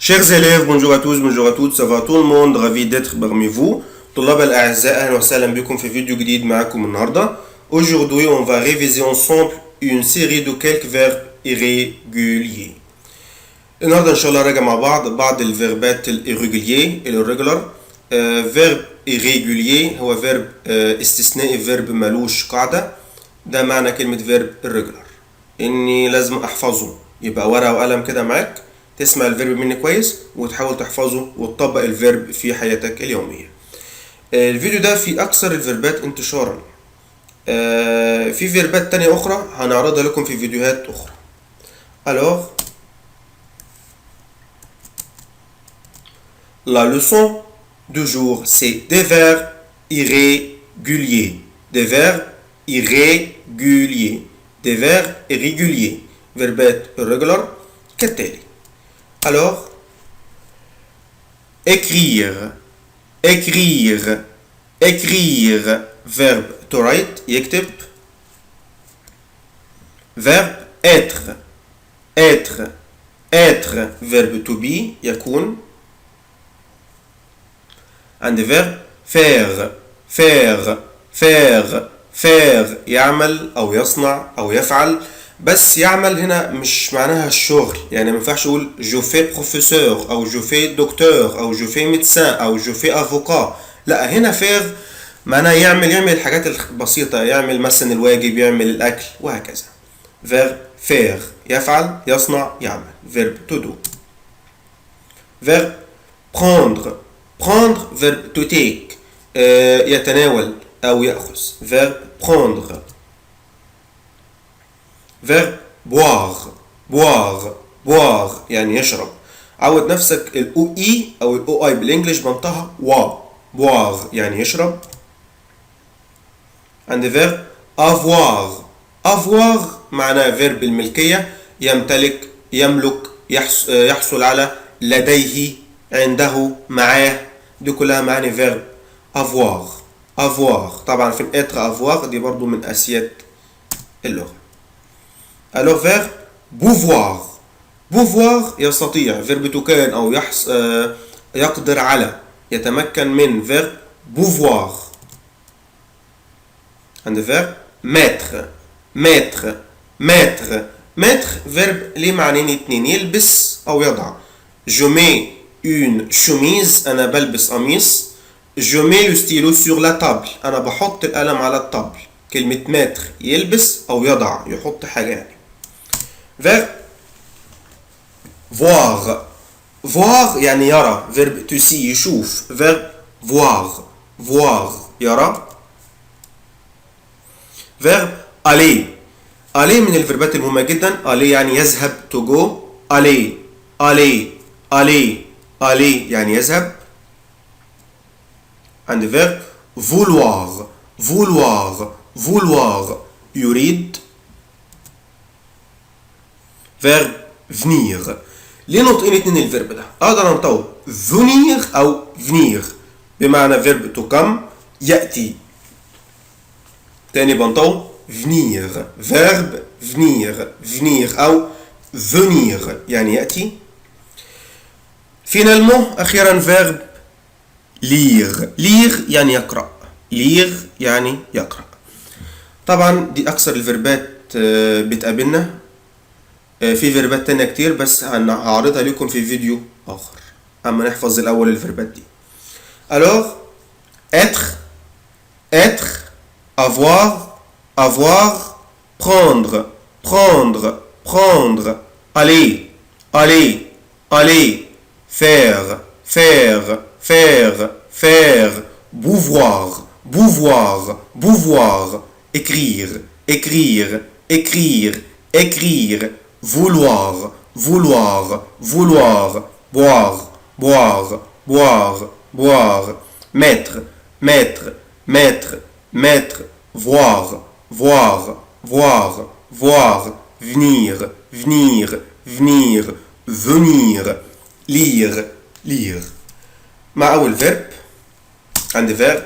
Chers élèves, bonjour à tous, bonjour à toutes, ça va tout le monde, ravi d'être parmi vous. طلاب الأعزاء أهلا وسهلا بكم في فيديو جديد معكم النهاردة. Aujourd'hui, on va réviser ensemble une série de quelques verbes irréguliers. النهاردة إن شاء الله راجع مع بعض الفيربات الirrégulier irregular. فيرب irrégulier هو فيرب استثنائي، فيرب ملوش قاعدة. ده معنى كلمة فيرب irregular، إني لازم أحفظه. يبقى ورقة وقلم كده معاك، تسمع الفيرب مني كويس وتحاول تحفظه وتطبق الفيرب في حياتك اليومية. الفيديو ده فيه أكثر الفيربات انتشارا. في فيربات تانية أخرى هنعرضها لكم في فيديوهات أخرى. Alors, la leçon du jour, c'est des verbes irréguliers. Des verbes irréguliers. Des verbes irréguliers. فيربات irregular كالتالي. Alors, écrire, écrire, écrire, verbe to write, يكتب. Verbe être, être, être, verbe to be, يكون. عند verbe faire, faire, faire, faire، يعمل أو يصنع أو يفعل. بس يعمل هنا مش معناها الشغل، يعني ما ينفعش اقول جو في بروفيسور او جو في دكتور او جو في ميدسان او جو في افوكا. لا، هنا فير معناها يعمل الحاجات البسيطة، يعمل مثلا الواجب، يعمل الاكل وهكذا. فيرب فير يفعل يصنع يعمل، فيرب تو دو. فيرب prendre، prendre فيرب تو تيك، يتناول او يأخذ، فيرب prendre. verbe boire، boire، boire يعني يشرب. عود نفسك الاو اي او الاو اي بالانجلش بنطقها وا، boire يعني يشرب. عند verbe avoir، avoir معناه verbe الملكية، يمتلك، يملك، يحصل على، لديه، عنده، معاه. دي كلها معاني verbe avoir. avoir طبعا في être avoir دي برضو من اسياد اللغة. Alors verbe pouvoir، pouvoir يستطيع، verbe to كان أو يقدر على، يتمكن من، verbe pouvoir. عند verbe mettre، mettre، mettre، mettre verbe ليه معنيين اتنين، يلبس أو يضع. je mets une chemise، أنا بلبس قميص. je mets le stylo sur la table، أنا بحط القلم على الطبل. كلمة mettre يلبس أو يضع، يحط حاجة يعني. verbe voir، voir يعني يرى، verbe to see يشوف، verbe voir، voir يرى. verbe aller، aller من الفيربات المهمة جدا. aller يعني يذهب، to go. aller، aller، aller، aller يعني يذهب. عند verbe vouloir، vouloir، vouloir يريد. verbe venir، ليه نطقين اتنين الفيرب ده؟ اقدر انطقه venir او venir بمعنى verbe to come يأتي. تاني بنطقه venir، verbe venir، venir او venir يعني يأتي. finalement اخيرا verbe lire، lire يعني يقرأ، lire يعني يقرأ. طبعا دي اكثر الفيربات بتقابلنا. في فيربات تانية كتير بس هعرضها لكم في فيديو آخر. أما نحفظ الأول الفيربات دي. alors être، être، avoir، avoir، prendre، prendre، prendre، aller، aller، aller، faire، faire، faire، faire، pouvoir، pouvoir، pouvoir، écrire، écrire، écrire، écrire، vouloir، vouloir، vouloir، boire، boire، boire، boire، mettre، mettre، mettre، mettre، voir، voir، voir، voir، venir، venir، venir، venir، lire، lire. مع أول verbe عند verbe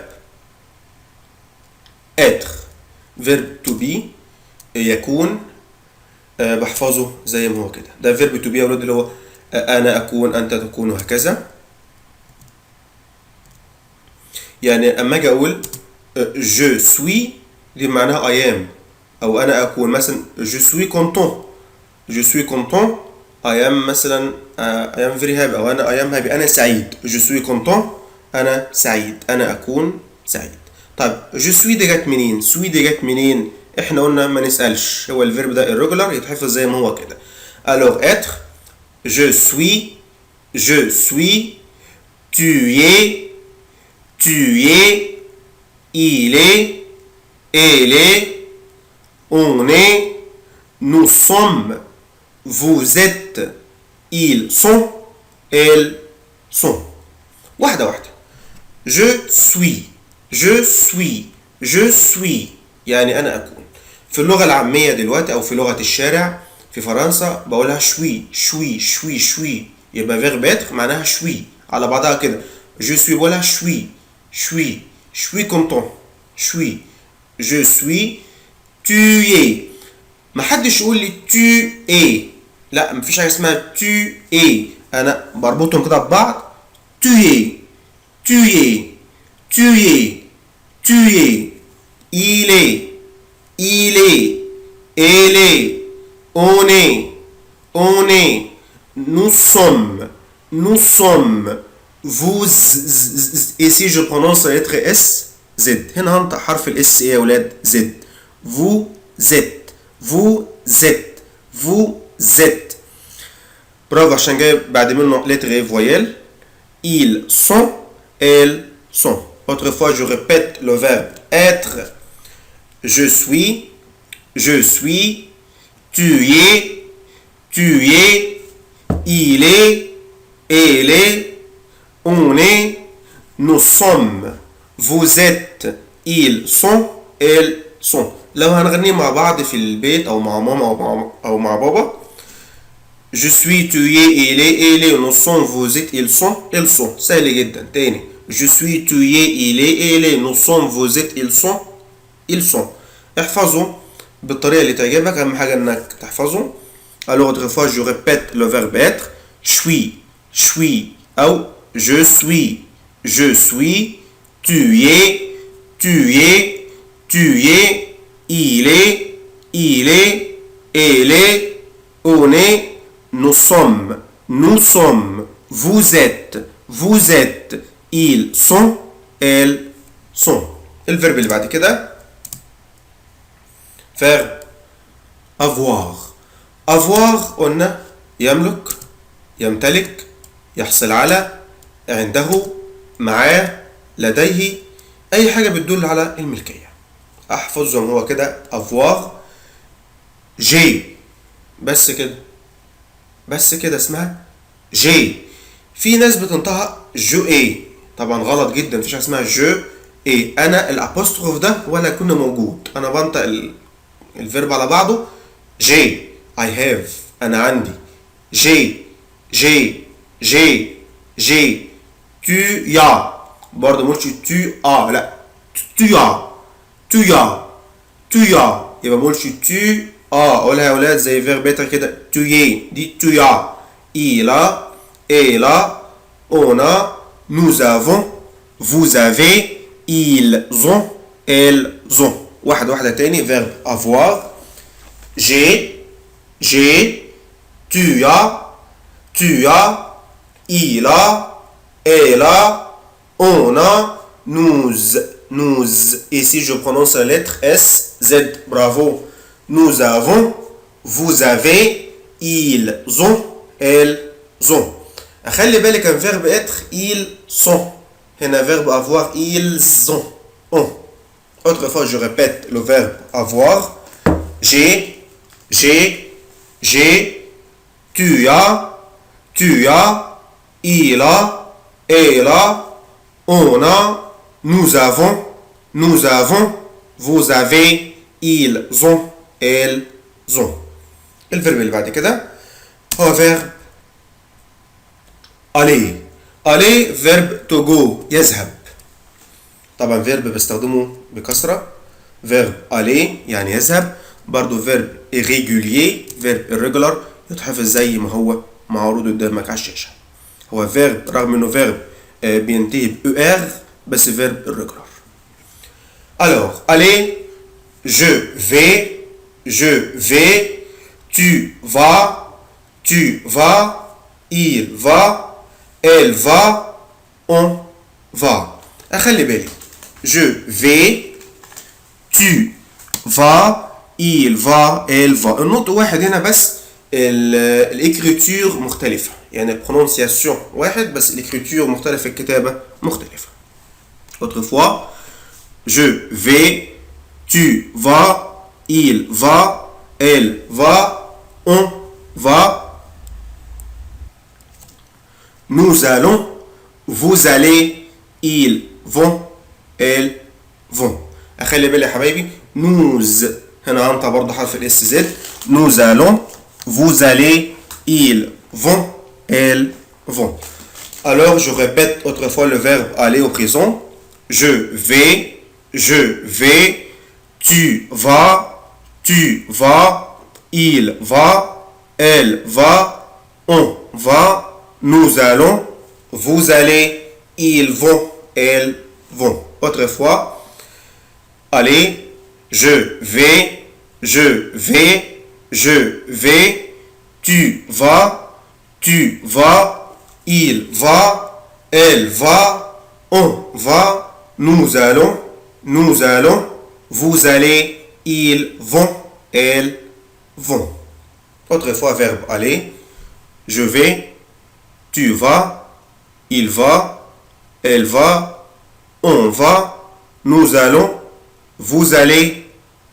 être، verbe to be يكون. بحفظه زي ما هو كده. ده فيرب تو بي يا ولاد اللي هو أنا أكون، أنت تكون، وهكذا. يعني أما أجي أقول je suis دي معناها I am، أو أنا أكون مثلا je suis content، je suis content I am مثلا I am very happy، أو أنا I am happy أنا سعيد. je suis content أنا سعيد، أنا أكون سعيد. طيب je suis دي جت منين؟ suis دي جت منين؟ إحنا قلنا ما نسألش، هو الفيرب ده irregular يتحفظ زي ما هو كده. alors être je suis tu es il est elle est on est nous sommes vous êtes ils sont elles sont. واحدة واحدة. je suis يعني أنا أكون. في اللغة العامية دلوقتي أو في لغة الشارع في فرنسا بقولها شوي يبقى فيرب être معناها شوي على بعضها كده. je suis بقولها شوي content شوي. je suis tu es. محدش يقول لي tu es، لا مفيش حاجة اسمها tu es، أنا بربطهم كده ببعض. tu es il est elle est on est nous sommes vous. ici je prononce la lettre S Z. هنا هنطق حرف الاس ايه يا ولاد؟ Z. vous êtes. برافو عشان جاي بعد منه lettre ايه voyelle. ils sont elles sont. Autrefois je répète le verbe être. je suis tu es il est elle est on est nous sommes vous êtes ils sont elles sont. لو هنغني مع بعض في البيت او مع ماما او مع بابا je suis tu es il est elle est nous sommes vous êtes ils sont elles sont. سهل جدا. تاني je suis tu es il est elle est nous sommes vous êtes ils sont. احفظوا بالطريقة اللي تعجبك، أهم حاجة إنك تحفظه. alors autrefois je répète le verbe être. suis أو je suis tu es il est elle est on est nous sommes vous êtes ils sont elles sont. الفيرب اللي بعد كده verbe avoir قلنا يملك، يمتلك، يحصل على، عنده، معاه، لديه، أي حاجة بتدل على الملكية. أحفظهم هو كده avoir j'ai. بس كده اسمها j'ai. في ناس بتنطقها جو اي، طبعا غلط جدا، مفيش حاجة اسمها جو اي. أنا الأبوستروف ده ولا يكون موجود، أنا بنطق الفيرب على بعضه. j'ai I have أنا عندي. j'ai tu as برضه مقولش tu as، لا tu as يبقى مقولش tu as. قولها يا ولاد زي فيرب بيتر كده. tu es دي tu as. il a elle a on a nous avons vous avez ils ont elles ont. واحدة تاني. verbe avoir j'ai tu as il a elle a on a nous. Ici je prononce la lettre S Z. bravo. nous avons vous avez ils ont elles ont. خلي بالك un verbe être ils sont. هنا verbe avoir ils ont. Autrefois je répète le verbe avoir. j'ai tu as il a elle a on a nous avons vous avez ils ont elles ont. الفيرب اللي بعد كده هو verbe aller verbe to go يذهب. طبعا verbe بستخدمه بكثرة. verbe aller يعني يذهب. برضو verbe irrégulier verbe irregular يتحفظ زي ما هو معروض قدامك على الشاشة. هو فيرب رغم انه فيرب بينتهي ب ER بس فيرب irregular. Alors, allez, je vais, tu vas, il va, elle va, on va. أخلي بالي. Je vais, tu vas, il va, elle va. النطق واحد هنا بس الإكريتور مختلفة. يعني البرونسياسيون واحد بس الإكريتور مختلفة الكتابة مختلفة. Autrefois, je vais, tu vas, il va, elle va, on va. Nous allons, vous allez, ils vont, elles vont. أخلي بالي يا حبايبي nous هنا هنطق برضه حرف الاس زد. Nous allons, vous allez, ils vont, elles vont. Alors je répète autrefois le verbe aller au présent. Je vais, tu vas, il va, elle va, on va, nous allons, vous allez, ils vont, elles vont. Autrefois, allez, je vais, tu vas, il va, elle va, on va, nous allons, vous allez, ils vont, elles vont. Autrefois, verbe aller, je vais, tu vas, il va, elle va, on va, nous allons, vous allez,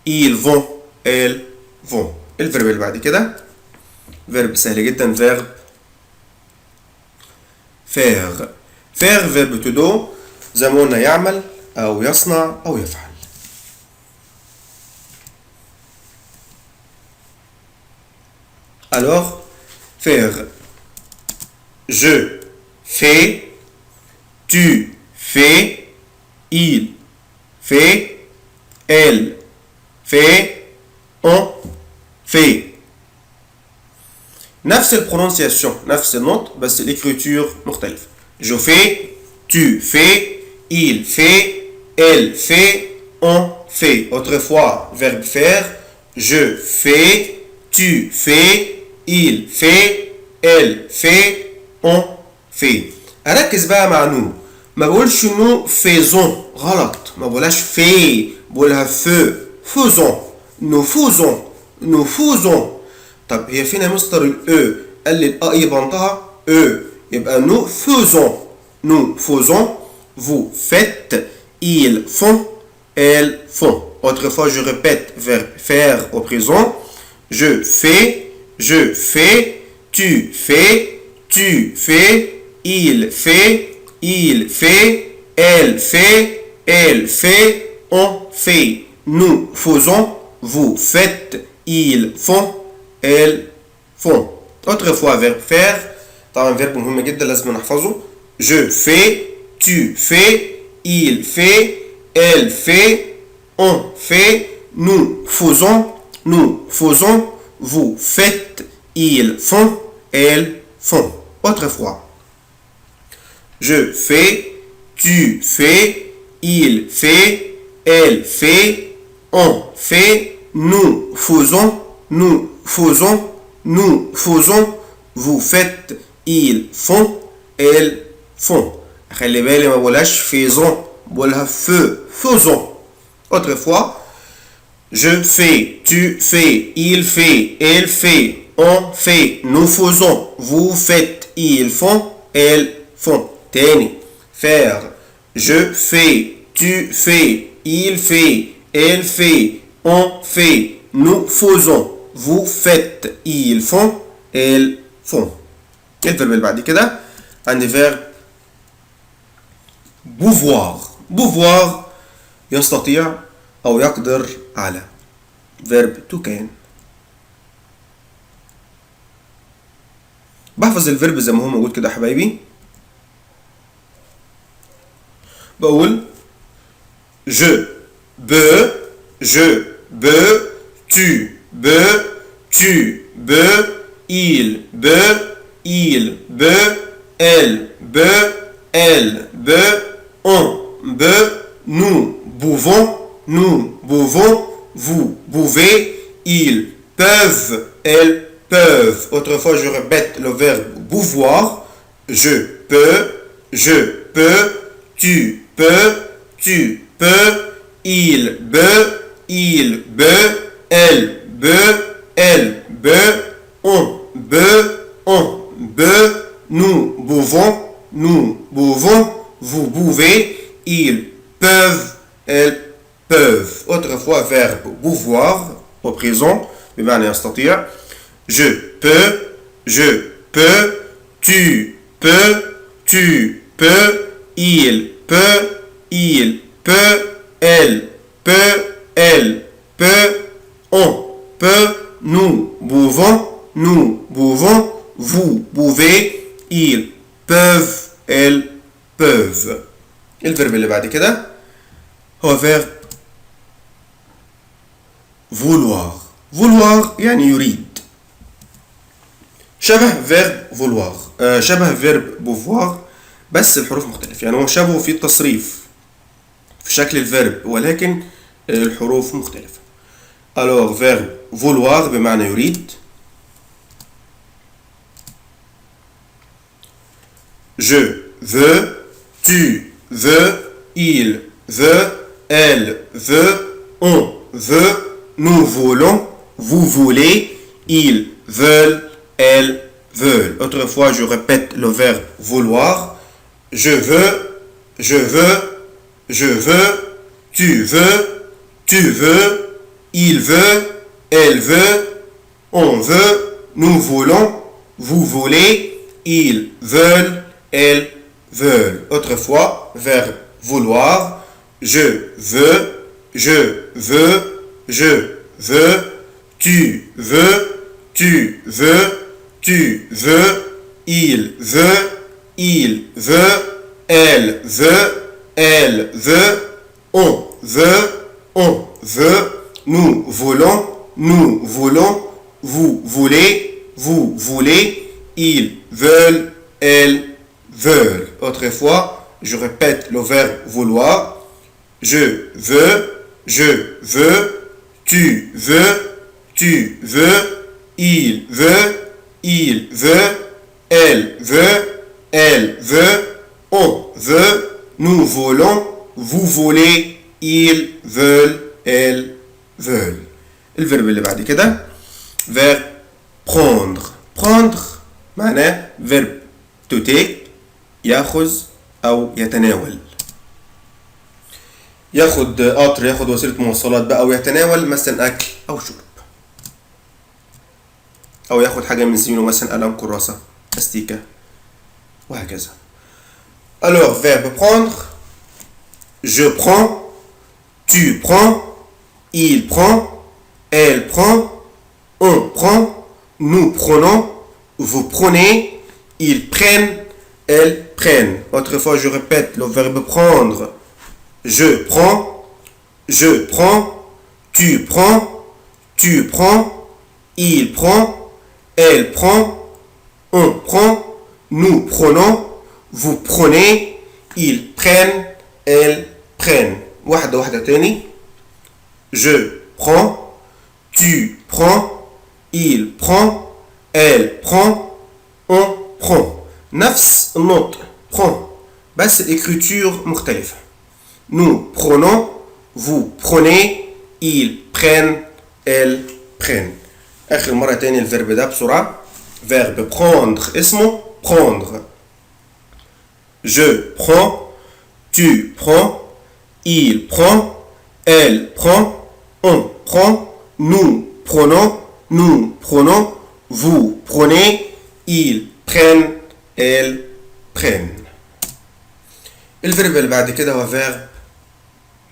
ils vont, elles vont. الفيرب اللي بعد كده فيرب سهل جدا فيرب faire. faire فيرب to do زي ما قلنا يعمل أو يصنع أو يفعل. Alors, faire. Je fais, tu fais, il fait, elle fait, on fait. نفس البرونسياسيون نفس النطق بس الإكريتور مختلف. Je fais, tu fais, il fait, elle fait, on fait. Autrefois, verbe faire. Je fais, tu fais, il fait, elle fait, on fait. أركز بقى مع نو. ما بقولش نو faisons غلط. ما بقولهاش في. بقولها feu. faisons. nous faisons. طب هي فين يا مستر الأو؟ قال لي الأ يبنطها أو. يبقى nous faisons, vous faites, ils font, elles font. Autrefois, je répète, verbe faire au présent. Je fais, tu fais, il fait, elle fait, on fait. Nous faisons, vous faites, ils font, elles font. Autrefois, verbe faire. طبعا verbe مهم جدا لازم نحفظه. Je fais, tu fais, il fait, elle fait, on fait, nous faisons, vous faites, ils font, elles font. Autrefois. Je fais, tu fais, il fait, elle fait, on fait, nous faisons, vous faites, ils font, elles font. خلي بالي ما بقولهاش faisons بقولها faisons. Autrefois, je fais, tu fais, il fait, elle fait, on fait, nous faisons, vous faites, ils font, elles font. تاني. faire. Je fais, tu fais, il fait, elle fait, on fait, nous faisons, vous faites, ils font, elles font. الفيرب اللي بعد كده عندي فيرب بوفوار يستطيع أو يقدر على. فيرب to can. بحفظ الفيرب زي ما هو موجود كده يا حبايبي. بقول je peux, tu peux, il peut, il peut, elle peut, elle peut, on peut, nous pouvons, vous pouvez, ils peuvent, elles peuvent. Autrefois, je répète le verbe pouvoir. Je peux, tu peux, il peut, elle peut, on peut, nous pouvons, vous pouvez, ils peuvent, elles peuvent. Autrefois, verbe pouvoir au présent, بمعنى يستطيع. Je peux, tu peux, il peut, elle peut, on peut, nous pouvons, vous pouvez, ils peuvent, elles peuvent. الفيرب اللي بعد كده هو verbe vouloir. vouloir يعني يريد. شبه verbe vouloir شبه verbe pouvoir بس الحروف مختلفة. يعني هو شبهه في التصريف في شكل الفيرب ولكن الحروف مختلفة. alors verbe vouloir بمعنى يريد. je veux, tu veux, il veut, elle veut, on veut, nous voulons, vous voulez, ils veulent, elles veulent. Autrefois, je répète le verbe vouloir. Je veux, tu veux, il veut, elle veut, on veut, nous voulons, vous voulez, ils veulent, elles veulent. Autrefois, verbe vouloir. Je veux, tu veux, il veut, elle veut, on veut, nous voulons, vous voulez, ils veulent, elles veulent. Autrefois, je répète le verbe vouloir. Je veux, tu veux, il veut, elle veut, on veut, nous voulons, vous voulez, ils veulent, elles veulent. الفيرب اللي بعد كده verbe prendre معناه verb to take ياخذ أو يتناول. ياخد قطر، ياخد وسيلة مواصلات بقى، أو يتناول مثلا أكل أو شرب، أو ياخد حاجة من زميله مثلا قلم، كراسة، أستيكة وهكذا. alors verbe prendre. je prends, tu prends, il prend, elle prend, on prend, nous prenons, vous prenez, ils prennent, elles prennent. Autrefois, je répète le verbe prendre. Je prends, tu prends, il prend, elle prend, on prend, nous prenons, vous prenez, ils prennent, elles prennent. واحدة تاني. je prends, tu prends, il prend, elle prend, on prend. نفس النطق prend بس الإكريتور مختلفة. nous prenons, vous prenez, ils prennent, elles prennent. آخر مرة تاني الفيرب ده بسرعة. verbe prendre اسمه prendre. je prends, tu prends, il prend, elle prend, on prend, nous prenons, vous prenez, ils prennent, elles prennent. الفيرب اللي بعد كده هو verbe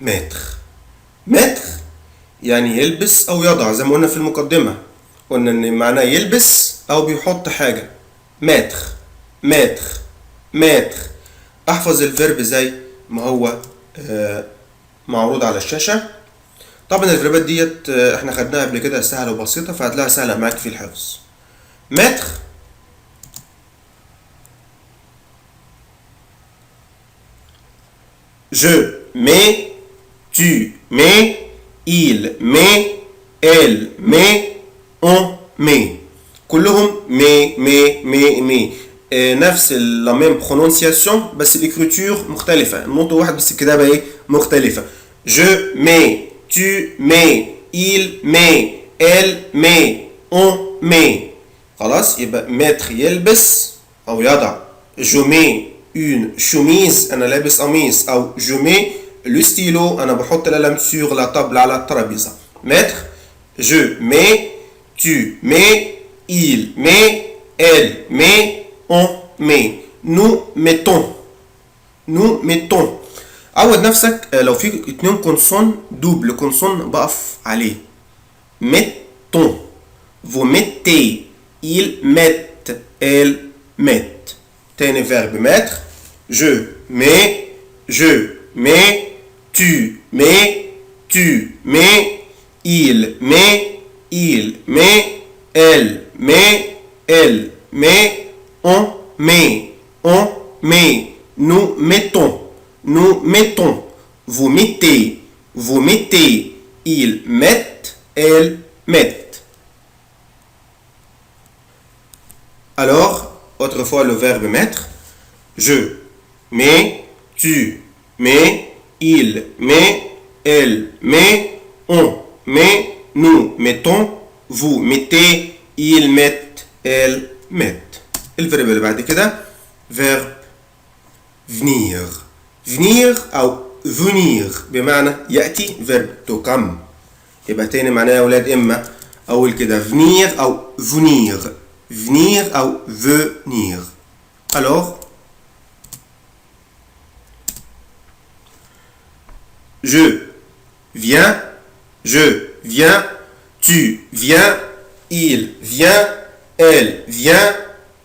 mettre يعني يلبس أو يضع، زي ما قلنا في المقدمة، قلنا إن معناه يلبس أو بيحط حاجة. mettre. أحفظ الفيرب زي ما هو معروض على الشاشة. طبعا الفيربات ديت احنا خدناها قبل كده، سهلة وبسيطة، فهتلاقيها سهلة معاك في الحفظ. mettre je mets, tu mets, il met, elle met, on met. كلهم مي نفس la même prononciation بس l'écriture مختلفة النطق واحد بس الكتابة ايه مختلفة je mets tu mets il met elle met on met خلاص يبقى mettre يلبس أو يضع je mets une chemise أنا لابس قميص أو je mets le stylo أنا بحط القلم sur la table على الترابيزة mettre je mets tu mets il met elle met on met nous mettons عود نفسك لو في اتنين كونسون دوبل كونسون بقف عليه mettons vous mettez ils mettent elles mettent تاني verbe mettre je mets tu mets il met elle met on met nous mettons vous mettez ils mettent elles mettent alors autrefois le verbe mettre je mets tu mets il met elle met on met nous mettons vous mettez ils mettent elles mettent الفيرب اللي بعد كده verbe venir أو venir بمعنى يأتي verbe to come يبقى تاني معناه يا أولاد إما أول كده venir أو venir أو venir alors je viens tu viens il vient elle vient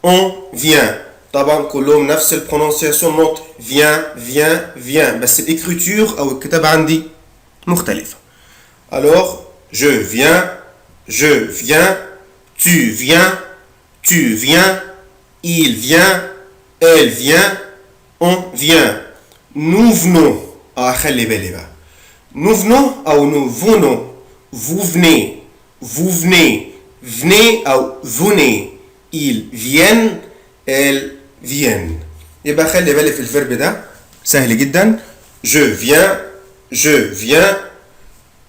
on vient طبعا كلهم نفس البرونسياسيون نوت vient بس الإكريتور أو الكتابة عندي مختلفة alors je viens tu viens il vient elle vient on vient nous venons خلي بالي بقى nous venons أو nous venons vous venez أو venez ils viennent elles viennent يبقى خلي بالي في الفيرب ده سهل جدا je viens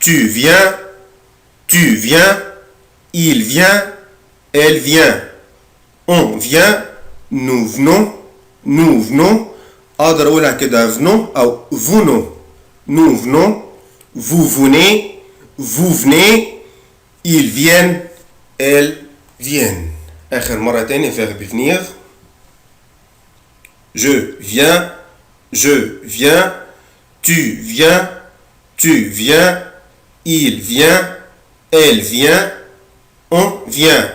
tu viens il vient elle vient on vient nous venons اقدر اقولها كده venons او venons nous venons vous venez ils viennent elles viennent آخر مرة تاني verbe venir je viens tu viens il vient elle vient on vient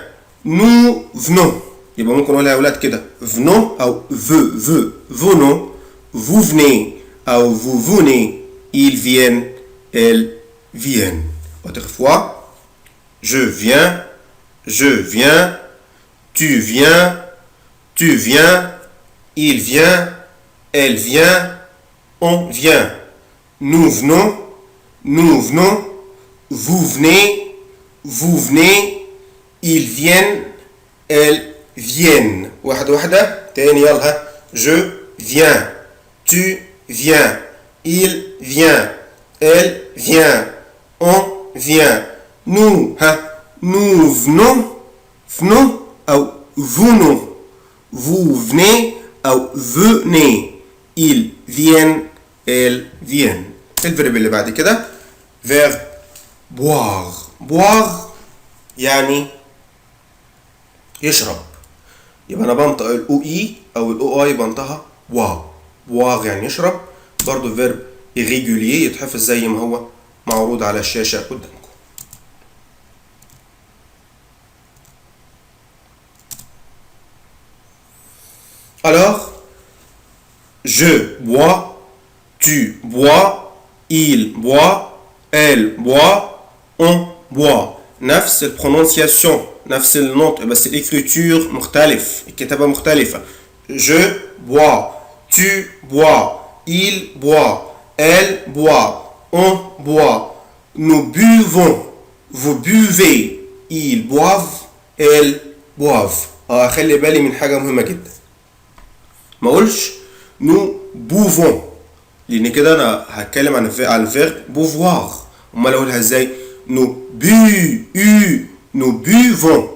nous venons يبقى ممكن نقولها يا أولاد كده venons أو venons vous venez أو vous venez ils viennent elles viennent autre fois je viens tu viens il vient elle vient on vient nous venons vous venez ils viennent elles viennent واحدة تاني يلا je viens tu viens il vient elle vient on vient nous venons أو venons vous venez أو venez ils viennent elles viennent الفيرب اللي بعد كده verbe boire يعني يشرب يبقى انا بنطق الاو اي او الاو اي بنطقها boire يعني يشرب برضو فيرب irrégulier يتحفظ زي ما هو معروض على الشاشة قدامكم alors je bois tu bois il boit elle boit on boit نفس البرونسياسيون نفس النطق بس الإكريتور مختلف الكتابة مختلفة je bois tu bois il boit elle boit, on boit, nous buvons, vous buvez, ils boivent, elles boivent. خلي بالي من حاجة مهمة جدا. ما اقولش nous buvons لان كده انا هتكلم عن الفيرب بوفوار. امال اقولها ازاي؟ nous buvons,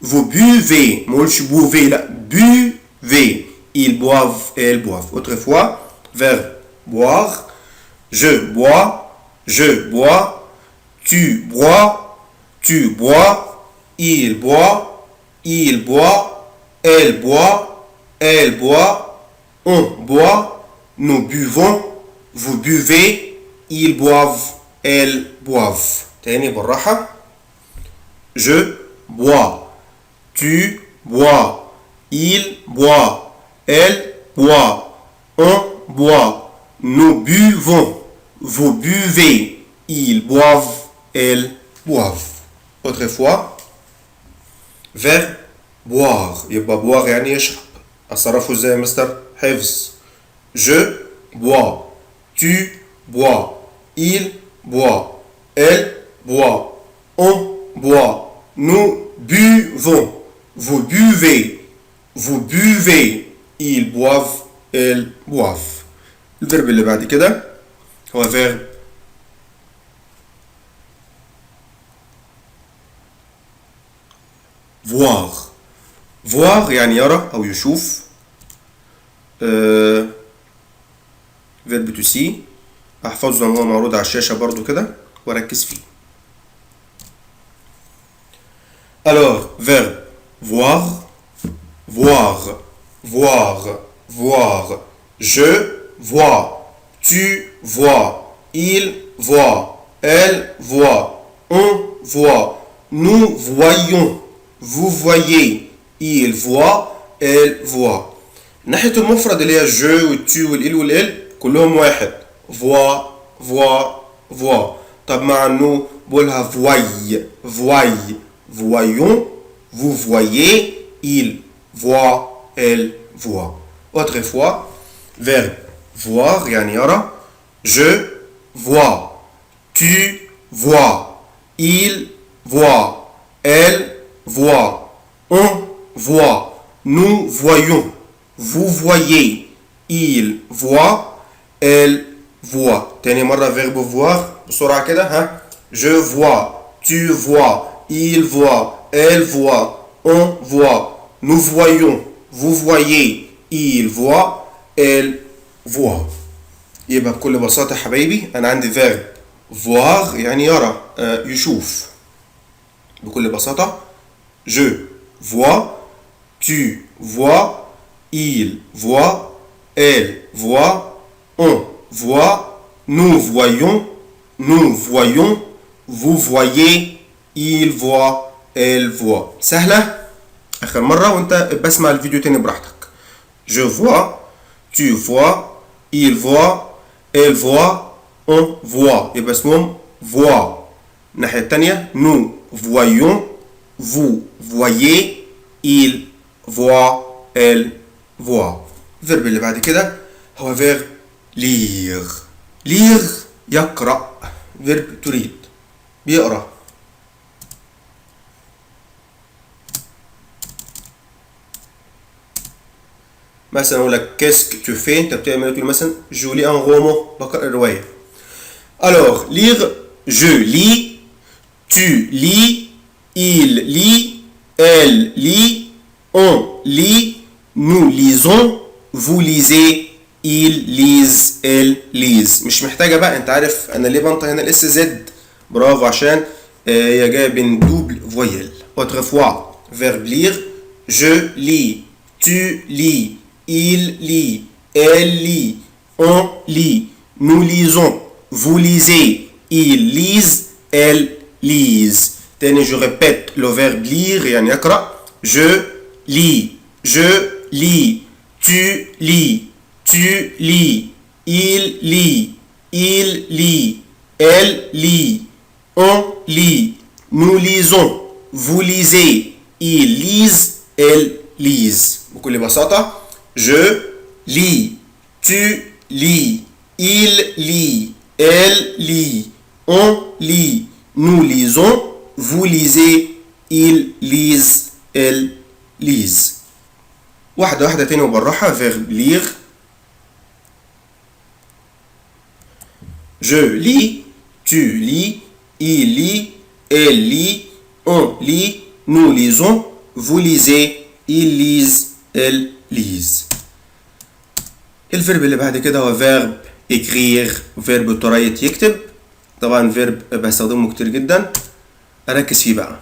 vous buvez. ما اقولش buvez لا buvez. Ils boivent et elles boivent. Autrefois, verbe boire, je bois, tu bois, il boit, elle boit, on boit, nous buvons, vous buvez, ils boivent, elles boivent. تاني بالراحة. Je bois, tu bois, il boit, elle boit, on boit, nous buvons, vous buvez, ils boivent, elles boivent. Autrefois, verbe boire. يبقى boire يعني يشرب. أصرفه ازاي يا مستر؟ حفظ. Je bois, tu bois, il boit, elle boit, on boit, nous buvons, vous buvez, ils boivent, elles boivent. الفيرب اللي بعد كده هو verbe voir. voir يعني يرى أو يشوف. verbe to see. أحفظه لما هو معروض على الشاشة برضو كده وأركز فيه. Alors, verbe voir, voir. Je vois, tu vois, il voit, elle voit, on voit, nous voyons, vous voyez, il voit, elle voit. ناحية المفرد اللي هي je والtu والil والelle كلهم واحد. voit. طب مع النو بقولها voyons, vous voyez, il voit, elle voit. Autrefois, verbe voir يعني يرى. Je vois, tu vois, il voit, elle voit, on voit, nous voyons, vous voyez, il voit, elle voit. تاني مرة verbe voir بسرعة كده ها. Je vois, tu vois, il voit, elle voit, on voit, nous voyons, vous voyez, il voit, elle voit. يبقى بكل بساطة حبايبي أنا عندي verbe voir يعني يرى يشوف. بكل بساطة je vois, tu vois, il voit, elle voit, on voit, nous voyons, vous voyez, il voit, elle voit. سهلة؟ آخر مرة وأنت بسمع الفيديو تاني براحتك. Je vois, tu vois, il voit, elle voit, on voit. يبقى اسمهم voix. الناحية التانية nous voyons, vous voyez, il voit, elle voit. الفيرب اللي بعد كده هو verbe lire. lire يقرأ. verbe to read بيقرأ. مثلا اقول لك qu'est-ce que tu fais انت بتعمل تقول مثلا je lis un roman بقرأ رواية. alors lire je lis, tu lis, il lit, elle lit, on lit, nous lisons, vous lisez, ils lisent, elles lisent. مش محتاجة بقى انت عارف انا ليه بنطق هنا الاس زد. برافو عشان هي جاية بين دوبل فويل. autrefois verbe lire je lis, tu lis, il lit, elle lit, on lit, nous lisons, vous lisez, ils lisent, elles lisent. تاني je répète le verbe lire يعني يقرأ. je lis, tu lis, il lit, elle lit, on lit, nous lisons, vous lisez, ils lisent, elles lisent. بكل بساطة je lis, tu lis, il lit, elle lit, on lit, nous lisons, vous lisez, ils lisent, elles lisent. واحدة واحدة تاني وبالراحة. verbe lire. Je lis, tu lis, il lit, elle lit, on lit, nous lisons, vous lisez, ils lisent, elles lisent. الفيرب اللي بعد كده هو verbe écrire. verbe to write يكتب. طبعا verbe بستخدمه كتير جدا، أركز فيه بقى.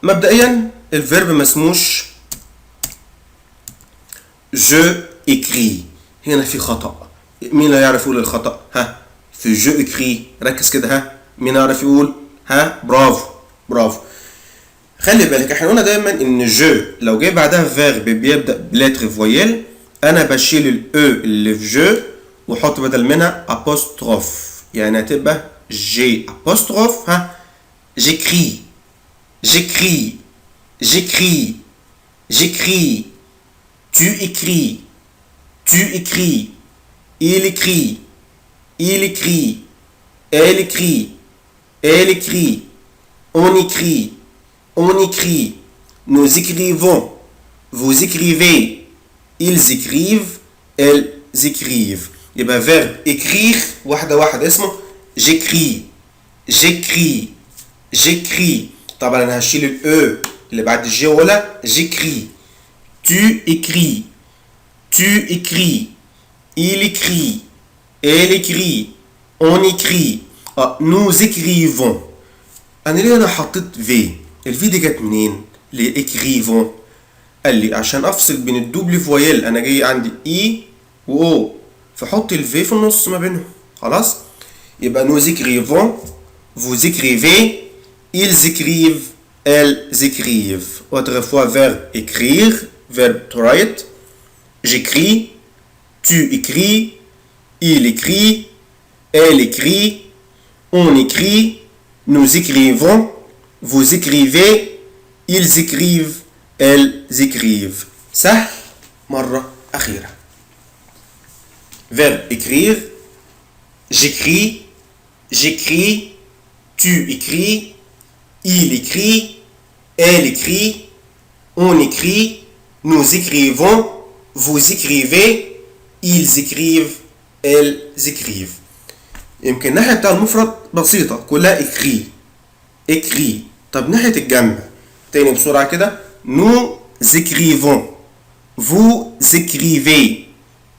مبدئيا الفيرب ما اسموش je écris. هنا في خطأ. مين اللي يعرف يقول الخطأ؟ في je écris. ركز كده. مين يعرف يقول؟ برافو برافو. خلي بالك احنا قلنا دايما ان جو لو جاي بعدها فيرب بيبدا بلتر فويل، انا بشيل الاو اللي في جو واحط بدل منها ابوستروف، يعني هتبقى جي ابوستروف. جيكري جيكري جيكري جيكري. tu écris tu écris. il écrit il écrit. elle écrit elle écrit. on écrit on écrit. nous écrivons vous écrivez. ils écrivent elles écrivent. يبقى verbe écrire واحدة واحدة اسمه j'écris j'écris j'écris. طبعا انا هشيل الاو اللي بعد الجي ولا j'écris. tu écris tu écris. il écrit elle écrit. on écrit. nous écrivons. انا ليه انا حطيت في؟ الفي دي جت منين؟ لإكريفون. قال لي عشان افصل بين الدوبل فويل، انا جاي عندي اي و او، فحط الفي في النص ما بينهم. خلاص؟ يبقى nous écrivons vous écrivez ils écrivent elles écrivent. Autrefois verbe écrire, verbe to write. j'écris, tu écris, il écrit, elle écrit, on écrit, nous écrivons, vous écrivez, ils écrivent, elles écrivent. سهل. مرة أخيرة. verbe écrire. j'écris, j'écris, tu écris, il écrit, elle écrit, on écrit, nous écrivons, vous écrivez, ils écrivent, elles écrivent. يمكن الناحية بتاع المفرد بسيطة كلها écrit écrit. طب ناحية الجمع تاني بسرعة كده. nous écrivons vous écrivez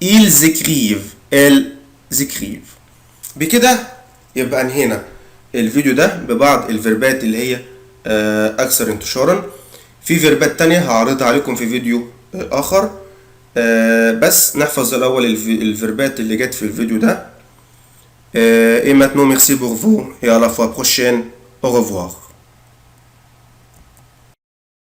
ils écrivent elles écrivent. بكده يبقى انهينا الفيديو ده ببعض الفيربات اللي هي اكثر انتشارا. في فيربات تانية هعرضها عليكم في فيديو اخر، بس نحفظ الاول الفيربات اللي جت في الفيديو ده. Et maintenant merci pour vous et à la fois prochaine. Au revoir.